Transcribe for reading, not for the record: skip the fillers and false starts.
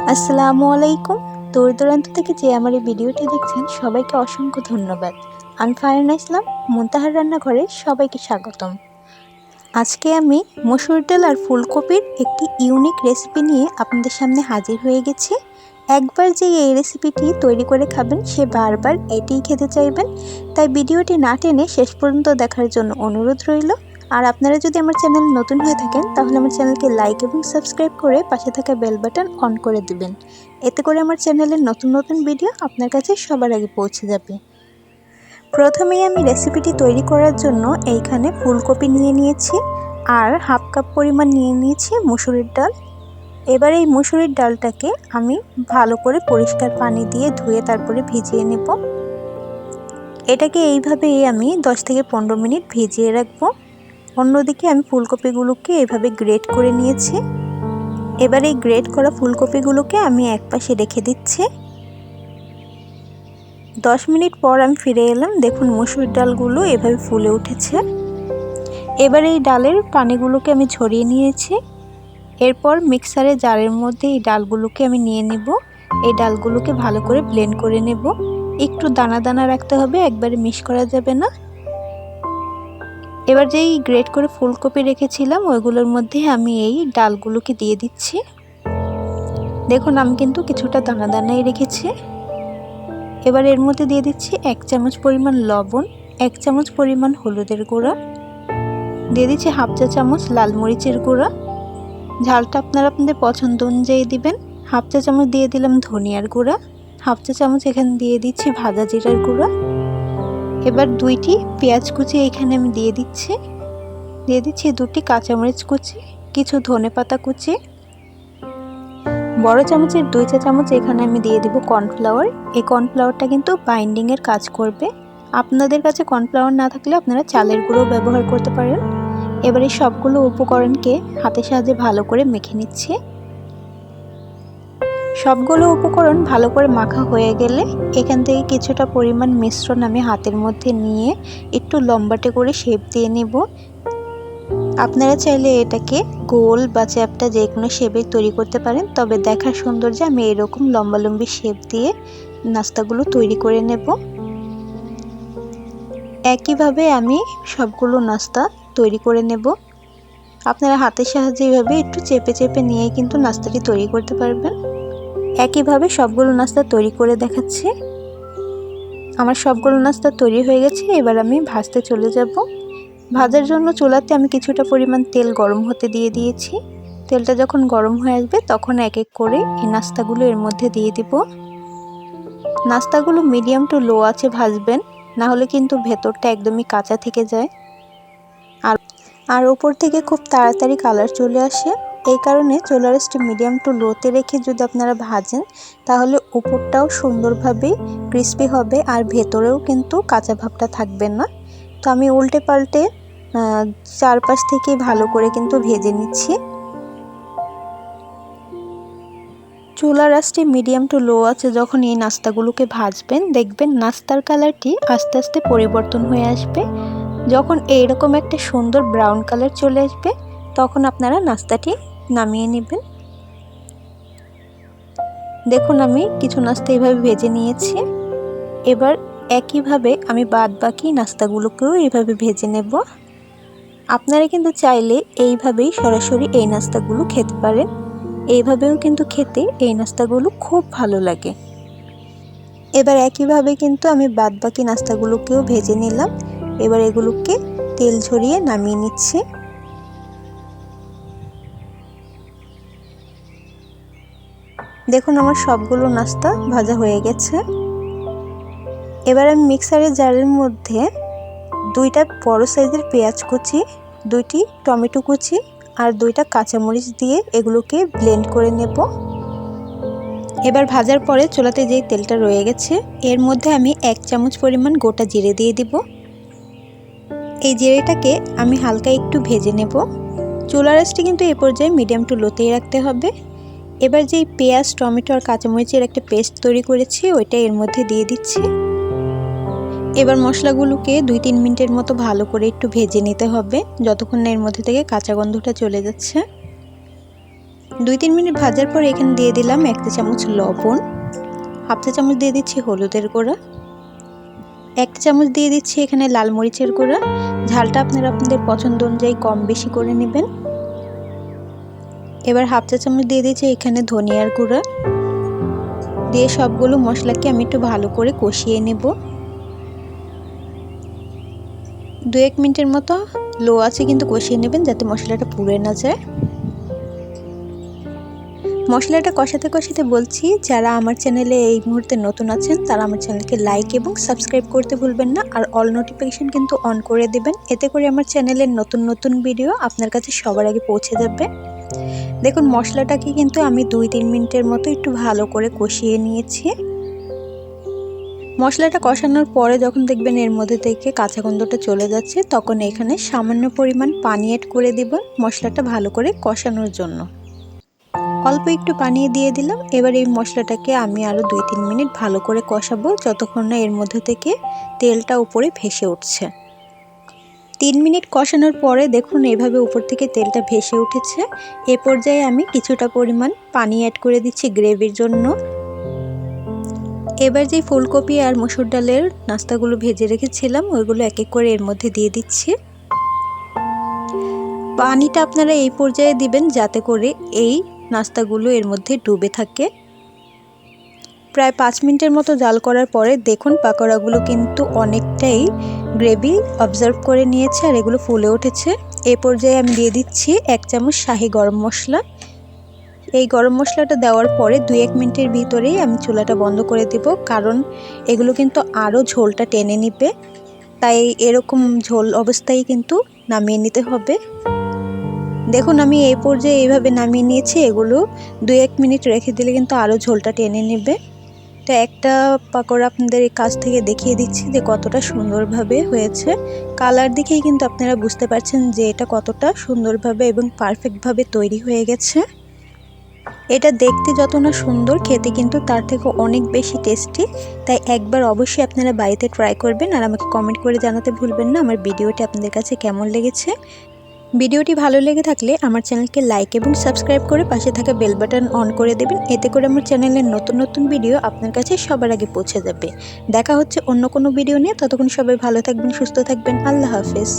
আসসালামু আলাইকুম। দূর দূরান্ত থেকে যে আমার এই ভিডিওটি দেখছেন সবাইকে অসংখ্য ধন্যবাদ। আমি ফারহানা ইসলাম, মুনতাহার রান্নাঘরে সবাইকে স্বাগতম। আজকে আমি মসুর ডাল আর ফুলকপির একটি ইউনিক রেসিপি নিয়ে আপনাদের সামনে হাজির হয়ে গেছি। একবার যে এই রেসিপিটি তৈরি করে খাবেন সে বারবার এটিই খেতে চাইবেন। তাই ভিডিওটি না টেনে শেষ পর্যন্ত দেখার জন্য অনুরোধ রইল। আর আপনারা যদি আমার চ্যানেল নতুন হয়ে থাকেন তাহলে আমার চ্যানেলকে লাইক এবং সাবস্ক্রাইব করে পাশে থাকা বেল বাটন অন করে দিবেন। এতে করে আমার চ্যানেলের নতুন নতুন ভিডিও আপনার কাছে সবার আগে পৌঁছে যাবে। প্রথমেই আমি রেসিপিটি তৈরি করার জন্য এইখানে ফুলকপি নিয়ে নিয়েছি আর হাফ কাপ পরিমাণ নিয়ে নিয়েছি মুসুরির ডাল। এবার এই মুসুরির ডালটাকে আমি ভালো করে পরিষ্কার পানি দিয়ে ধুয়ে তারপরে ভিজিয়ে নেব। এটাকে এইভাবেই আমি 10 থেকে 15 মিনিট ভিজিয়ে রাখবো। অন্যদিকে আমি ফুলকপিগুলোকে এভাবে গ্রেট করে নিয়েছি। এবার এই গ্রেট করা ফুলকপিগুলোকে আমি একপাশে রেখে দিচ্ছি। 10 মিনিট পর আমি ফিরে এলাম। দেখুন মসুর ডালগুলো এভাবে ফুলে উঠেছে। এবার এই ডালের পানিগুলোকে আমি ঝরিয়ে নিয়েছি। এরপর মিক্সারে জারের মধ্যে এই ডালগুলোকে আমি নিয়ে নেব। এই ডালগুলোকে ভালো করে ব্লেন্ড করে নেব। একটু দানা দানা রাখতে হবে, একবারে মিক্স করা যাবে না। এবার যেই গ্রেট করে ফুলকপি রেখেছিলাম ওইগুলোর মধ্যে আমি এই ডালগুলোকে দিয়ে দিচ্ছি। দেখুন আমি কিন্তু কিছুটা দানা দানাই রেখেছি। এবার এর মধ্যে দিয়ে দিচ্ছি 1 চামচ পরিমাণ লবণ, 1 চামচ পরিমাণ হলুদের গুঁড়া, দিয়ে দিচ্ছি হাফ চা চামচ লাল মরিচের গুঁড়া। ঝালটা আপনারা আপনাদের পছন্দ অনুযায়ী দিবেন। হাফ চা চামচ দিয়ে দিলাম ধনিয়ার গুঁড়া, হাফ চা চামচ এখানে দিয়ে দিচ্ছি ভাজা জিরার গুঁড়া। এবার 2টি পেঁয়াজ কুচি এখানে আমি দিয়ে দিচ্ছি 2টি কাঁচামরিচ কুচি, কিছু ধনেপাতা কুচি। বড় চামচের 2 চা চামচ এখানে আমি দিয়ে দিব কর্নফ্লাওয়ার। এই কর্নফ্লাওয়ারটা কিন্তু বাইন্ডিংয়ের কাজ করবে। আপনাদের কাছে কর্নফ্লাওয়ার না থাকলে আপনারা চালের গুঁড়ো ব্যবহার করতে পারেন। এবার এই সবগুলো উপকরণকে হাতের সাহায্যে ভালো করে মেখে নিচ্ছি। সবগুলো উপকরণ ভালো করে মাখা হয়ে গেলে এখান থেকে কিছুটা পরিমাণ মিশ্রণ আমি হাতের মধ্যে নিয়ে একটু লম্বাটে করে শেপ দিয়ে নেব। আপনারা চাইলে এটাকে গোল বা চ্যাপ্টা যে কোনো শেপে তৈরি করতে পারেন, তবে দেখার সৌন্দর্যে আমি এরকম লম্বালম্বি শেপ দিয়ে নাস্তাগুলো তৈরি করে নেব। একইভাবে আমি সবগুলো নাস্তা তৈরি করে নেব। আপনারা হাতের সাহায্যে এইভাবে একটু চেপে চেপে নিয়ে কিন্তু নাস্তাটি তৈরি করতে পারবেন। একইভাবে সবগুলো নাস্তা তৈরি করে দেখাচ্ছি। আমার সবগুলো নাস্তা তৈরি হয়ে গেছে। এবার আমি ভাজতে চলে যাব। ভাজার জন্য চুলাতে আমি কিছুটা পরিমাণ তেল গরম হতে দিয়ে দিয়েছি। তেলটা যখন গরম হয়ে আসবে তখন এক এক করে এই নাস্তাগুলো এর মধ্যে দিয়ে দিব। নাস্তাগুলো মিডিয়াম টু লো আঁচে ভাজবেন, না হলে কিন্তু ভেতরটা একদমই কাঁচা থেকে যায় আর উপর থেকে খুব তাড়াতাড়ি কালার চলে আসে। এই কারণে চুলার আঁচটা মিডিয়াম টু লোতে রেখে যদি আপনারা ভাজেন তাহলে উপরটাও সুন্দরভাবে ক্রিস্পি হবে আর ভেতরেও কিন্তু কাঁচা ভাবটা থাকবে না। তো আমি উল্টে পাল্টে চারপাশ থেকে ভালো করে কিন্তু ভেজে নিচ্ছি। চুলার আঁচটি মিডিয়াম টু লো আছে যখন এই নাস্তাগুলোকে ভাজবেন, দেখবেন নাস্তার কালারটি আস্তে আস্তে পরিবর্তন হয়ে আসবে। যখন এইরকম একটা সুন্দর ব্রাউন কালার চলে আসবে তখন আপনারা নাস্তাটি নামিয়ে নেবেন। দেখুন আমি কিছু নাস্তা এইভাবে ভেজে নিয়েছি। এবার একইভাবে আমি বাদ বাকি নাস্তাগুলোকেও এইভাবে ভেজে নেব। আপনারা কিন্তু চাইলে এইভাবেই সরাসরি এই নাস্তাগুলো খেতে পারেন। এইভাবেও কিন্তু খেতে এই নাস্তাগুলো খুব ভালো লাগে। এবার একইভাবে কিন্তু আমি বাদ বাকি নাস্তাগুলোকেও ভেজে নিলাম। এবার এগুলোকে তেল ঝরিয়ে নামিয়ে নিচ্ছি। দেখুন আমার সবগুলো নাস্তা ভাজা হয়ে গেছে। এবার আমি মিক্সারের জারের মধ্যে 2টা বড় সাইজের পেঁয়াজ কুচি, 2টি টমেটো কুচি আর 2টা কাঁচামরিচ দিয়ে এগুলোকে ব্লেন্ড করে নেব। এবার ভাজার পরে চুলাতে যেই তেলটা রয়ে গেছে এর মধ্যে আমি 1 চামচ পরিমাণ গোটা জিরে দিয়ে দিব। এই জিরেটাকে আমি হালকা একটু ভেজে নেব। চুলার আঁচটি কিন্তু এই পর্যায়ে মিডিয়াম টু লোতেই রাখতে হবে। এবার যেই পেঁয়াজ, টমেটো আর কাঁচামরিচের একটা পেস্ট তৈরি করেছি ওইটা এর মধ্যে দিয়ে দিচ্ছি। এবার মশলাগুলোকে 2-3 মিনিটের মতো ভালো করে একটু ভেজে নিতে হবে, যতক্ষণ না এর মধ্যে থেকে কাঁচা গন্ধটা চলে যাচ্ছে। 2-3 মিনিট ভাজার পর এখানে দিয়ে দিলাম 1 চা চামচ লবণ, হাফ চা চামচ দিয়ে দিচ্ছি হলুদের গুঁড়া, 1 চামচ দিয়ে দিচ্ছি এখানে লাল মরিচের গুঁড়া। ঝালটা আপনারা আপনাদের পছন্দ অনুযায়ী কম বেশি করে নেবেন। এবার হাফ চা চামচ দিয়ে দিচ্ছি এখানে ধনিয়ার গুঁড়া, দিয়ে সবগুলো মশলাকে আমি একটু ভালো করে কষিয়ে নেব। 2-1 মিনিটের মতো লো আছে কিন্তু কষিয়ে নেবেন যাতে মশলাটা পুড়ে না যায়। মশলাটা কষাতে কষাতে বলছি, যারা আমার চ্যানেলে এই মুহূর্তে নতুন আছেন তারা আমার চ্যানেলকে লাইক এবং সাবস্ক্রাইব করতে ভুলবেন না, আর অল নোটিফিকেশন কিন্তু অন করে দেবেন, এতে করে আমার চ্যানেলের নতুন নতুন ভিডিও আপনার কাছে সবার আগে পৌঁছে যাবে। দেখুন মশলাটাকে কিন্তু আমি 2-3 মিনিটের মতো একটু ভালো করে কষিয়ে নিয়েছি। মশলাটা কষানোর পরে যখন দেখবেন এর মধ্যে থেকে কাঁচা গন্ধটা চলে যাচ্ছে, তখন এখানে সামান্য পরিমাণ পানি অ্যাড করে দেবেন মশলাটা ভালো করে কষানোর জন্য। অল্প একটু পানি দিয়ে দিলাম। এবার এই মশলাটাকে আমি আরও 2-3 মিনিট ভালো করে কষাবো, যতক্ষণ না এর মধ্যে থেকে তেলটা উপরে ভেসে উঠছে। 3 মিনিট কষানোর পরে দেখুন এভাবে উপর থেকে তেলটা ভেসে উঠেছে। এ পর্যায়ে আমি কিছুটা পরিমাণ পানি অ্যাড করে দিচ্ছি গ্রেভির জন্য। এবার যে ফুলকপি আর মসুর ডালের নাস্তাগুলো ভেজে রেখেছিলাম ওইগুলো এক এক করে এর মধ্যে দিয়ে দিচ্ছি। পানিটা আপনারা এই পর্যায়ে দিবেন যাতে করে এই নাস্তাগুলো এর মধ্যে ডুবে থাকে। প্রায় 5 মিনিটের মতো জাল করার পরে দেখুন পাকোড়াগুলো কিন্তু অনেকটাই গ্রেভি অবজার্ভ করে নিয়েছে আর এগুলো ফুলে উঠেছে। এই পর্যায়ে আমি দিয়ে দিচ্ছি 1 চামচ শাহি গরম মশলা। এই গরম মশলাটা দেওয়ার পরে 2-1 মিনিটের ভিতরেই আমি চুলাটা বন্ধ করে দেব, কারণ এগুলো কিন্তু আরও ঝোলটা টেনে নিবে, তাই এরকম ঝোল অবস্থায় কিন্তু নামিয়ে নিতে হবে। দেখুন আমি এই পর্যায়ে এইভাবে নামিয়ে নিয়েছি। এগুলো 2-1 মিনিট রেখে দিলে কিন্তু আরও ঝোলটা টেনে নেবে। তো একটা পাকোড়া আপনাদের এই কাছ থেকে দেখিয়ে দিচ্ছি যে কতটা সুন্দরভাবে হয়েছে। কালার দেখেই কিন্তু আপনারা বুঝতে পারছেন যে এটা কতটা সুন্দরভাবে এবং পারফেক্টভাবে তৈরি হয়ে গেছে। এটা দেখতে যত না সুন্দর, খেতে কিন্তু তার থেকে অনেক বেশি টেস্টি। তাই একবার অবশ্যই আপনারা বাড়িতে ট্রাই করবেন আর আমাকে কমেন্ট করে জানাতে ভুলবেন না আমার ভিডিওটি আপনাদের কাছে কেমন লেগেছে। ভিডিওটি ভালো লেগে থাকলে আমার চ্যানেলকে লাইক এবং সাবস্ক্রাইব করে পাশে থাকা বেল বাটন অন করে দেবেন, এতে করে আমার চ্যানেলের নতুন নতুন ভিডিও আপনার কাছে সবার আগে পৌঁছে যাবে। দেখা হচ্ছে অন্য কোনো ভিডিও নিয়ে, ততক্ষণ সবাই ভালো থাকবেন, সুস্থ থাকবেন। আল্লাহ হাফেজ।